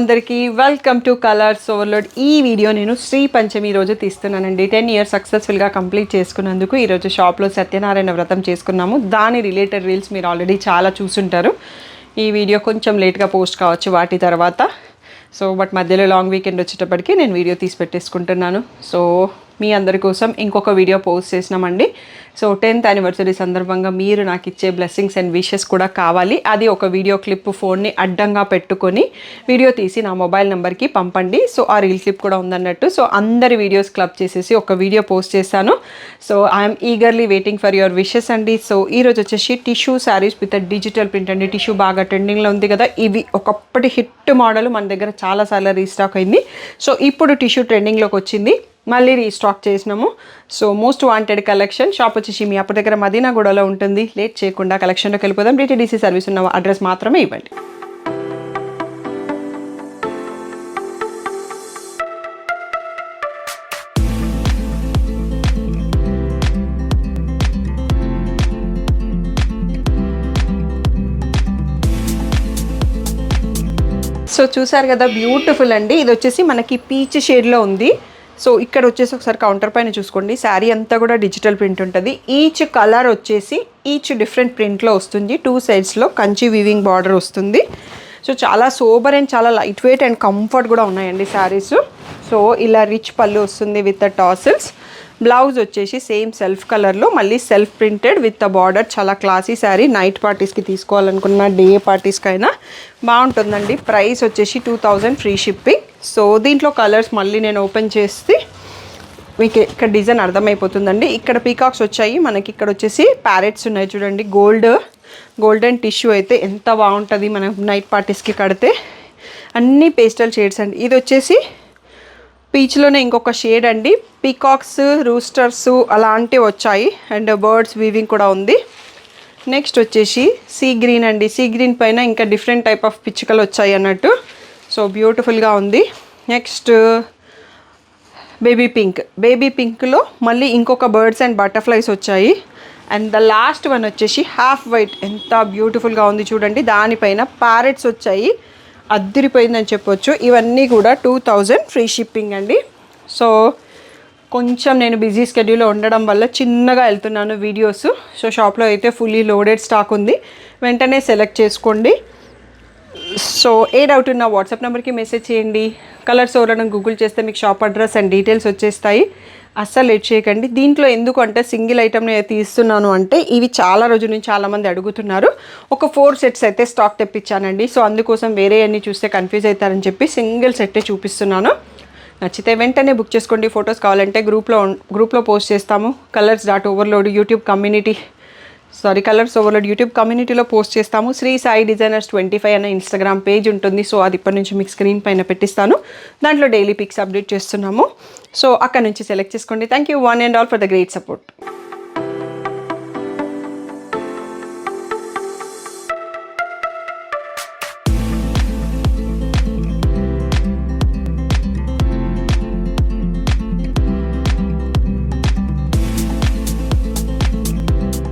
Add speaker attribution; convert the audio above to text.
Speaker 1: అందరికీ welcome to colours overload. ఈ video నేను శ్రీ పంచమి రోజు తీస్తున్నానండి. 10 ఇయర్స్ సక్సెస్ఫుల్గా కంప్లీట్ చేసుకున్నందుకు ఈరోజు షాప్లో సత్యనారాయణ వ్రతం చేసుకున్నాము. దాని రిలేటెడ్ రీల్స్ మీరు ఆల్రెడీ చాలా చూసుంటారు. ఈ వీడియో కొంచెం లేట్గా పోస్ట్ కావచ్చు వాటి తర్వాత. బట్ మధ్యలో లాంగ్ వీకెండ్ వచ్చేటప్పటికి నేను వీడియో తీసి పెట్టేసుకుంటున్నాను. మీ అందరి కోసం ఇంకొక వీడియో పోస్ట్ చేసినామండి. 10th యానివర్సరీ సందర్భంగా మీరు నాకు ఇచ్చే బ్లెస్సింగ్స్ అండ్ విషెస్ కూడా కావాలి. అది ఒక వీడియో క్లిప్ ఫోన్ని అడ్డంగా పెట్టుకొని వీడియో తీసి నా మొబైల్ నెంబర్కి పంపండి. ఆ రీల్ క్లిప్ కూడా ఉందన్నట్టు. అందరి వీడియోస్ క్లబ్ చేసేసి ఒక వీడియో పోస్ట్ చేశాను. I'm eagerly waiting for your wishes అండి. ఈరోజు వచ్చేసి tissue saris with digital print అండి. టిష్యూ బాగా ట్రెండింగ్లో ఉంది కదా. ఇవి ఒకప్పటి హిట్ మోడల్, మన దగ్గర చాలాసార్లు రీస్టాక్ అయింది. ఇప్పుడు టిష్యూ ట్రెండింగ్లోకి వచ్చింది, మళ్ళీ రీస్టాక్ చేసినాము. Most wanted collection. షాప్ వచ్చేసి మీ అప్పటి దగ్గర మదీనాగూడలో ఉంటుంది. లేట్ చేయకుండా కలెక్షన్లోకి వెళ్ళిపోదాం. డిటిడిసి సర్వీస్ ఉన్న అడ్రస్ మాత్రమే ఇవ్వండి. చూసారు కదా, బ్యూటిఫుల్ అండి. ఇది వచ్చేసి మనకి పీచ్ షేడ్లో ఉంది. ఇక్కడ వచ్చేసి ఒకసారి కౌంటర్ పైన చూసుకోండి. శారీ అంతా కూడా డిజిటల్ ప్రింట్ ఉంటుంది. ఈచ్ కలర్ వచ్చేసి ఈచ్ డిఫరెంట్ ప్రింట్లో వస్తుంది. 2 సైడ్స్లో కంచి వీవింగ్ బార్డర్ వస్తుంది. చాలా సోబర్ అండ్ చాలా లైట్ వెయిట్ అండ్ కంఫర్ట్ కూడా ఉన్నాయండి శారీస్. ఇలా రిచ్ పళ్ళు వస్తుంది విత్ టాసిల్స్. బ్లౌజ్ వచ్చేసి సేమ్ సెల్ఫ్ కలర్లో మళ్ళీ సెల్ఫ్ ప్రింటెడ్ విత్ బార్డర్. చాలా క్లాసీ శారీ. నైట్ పార్టీస్కి తీసుకోవాలనుకున్న, డే పార్టీస్కైనా బాగుంటుందండి. ప్రైస్ వచ్చేసి 2000 ఫ్రీ షిప్పింగ్. దీంట్లో కలర్స్ మళ్ళీ నేను ఓపెన్ చేస్తే మీకు ఇక్కడ డిజైన్ అర్థమైపోతుందండి. ఇక్కడ పీకాక్స్ వచ్చాయి మనకి. ఇక్కడ వచ్చేసి ప్యారెట్స్ ఉన్నాయి చూడండి. గోల్డెన్ టిష్యూ అయితే ఎంత బాగుంటుంది మనం నైట్ పార్టీస్కి కడితే. అన్నీ పేస్టల్ షేడ్స్ అండి. ఇది వచ్చేసి పీచ్లోనే ఇంకొక షేడ్ అండి. పీకాక్స్, రూస్టర్స్ అలాంటివి వచ్చాయి అండ్ బర్డ్స్ వీవింగ్ కూడా ఉంది. నెక్స్ట్ వచ్చేసి సీ గ్రీన్ అండి. సీ గ్రీన్ పైన ఇంకా డిఫరెంట్ టైప్ ఆఫ్ పిచ్చుకలు వచ్చాయి అన్నట్టు. బ్యూటిఫుల్గా ఉంది. నెక్స్ట్ బేబీ పింక్లో మళ్ళీ ఇంకొక బర్డ్స్ అండ్ బటర్ఫ్లైస్ వచ్చాయి. అండ్ ద లాస్ట్ వన్ వచ్చేసి హాఫ్ వైట్. ఎంత బ్యూటిఫుల్గా ఉంది చూడండి. దానిపైన ప్యారెట్స్ వచ్చాయి. అద్దరిపోయిందని చెప్పొచ్చు. ఇవన్నీ కూడా 2000 ఫ్రీ షిప్పింగ్ అండి. కొంచెం నేను బిజీ స్కెడ్యూల్లో ఉండడం వల్ల చిన్నగా వెళ్తున్నాను వీడియోస్. షాప్లో అయితే ఫుల్లీ లోడెడ్ స్టాక్ ఉంది. వెంటనే సెలెక్ట్ చేసుకోండి. ఏ డౌట్ ఉన్నా వాట్సాప్ నెంబర్కి మెసేజ్ చేయండి. కలర్స్ ఎవరైనా గూగుల్ చేస్తే మీకు షాప్ అడ్రస్ అండ్ డీటెయిల్స్ వచ్చేస్తాయి. అస్సలు లేట్ చేయకండి. దీంట్లో ఎందుకు అంటే సింగిల్ ఐటమ్ని తీస్తున్నాను అంటే ఇవి చాలా రోజుల నుంచి చాలామంది అడుగుతున్నారు. ఒక 4 సెట్స్ అయితే స్టాక్ తెప్పించానండి. అందుకోసం వేరే అన్నీ చూస్తే కన్ఫ్యూజ్ అవుతారని చెప్పి సింగిల్ సెట్టే చూపిస్తున్నాను. నచ్చితే వెంటనే బుక్ చేసుకోండి. ఫొటోస్ కావాలంటే గ్రూప్లో పోస్ట్ చేస్తాము. కలర్స్ ఓవర్లోడ్ యూట్యూబ్ కమ్యూనిటీలో పోస్ట్ చేస్తాము. శ్రీ సాయి డిజైనర్స్ 25 అనే ఇన్స్టాగ్రామ్ పేజ్ ఉంటుంది. అది ఇప్పటి నుంచి మీకు స్క్రీన్ పైన పెట్టిస్తాను. దాంట్లో డైలీ పిక్స్ అప్డేట్ చేస్తున్నాము. అక్కడ నుంచి సెలెక్ట్ చేసుకోండి. Thank you one and all for the great support.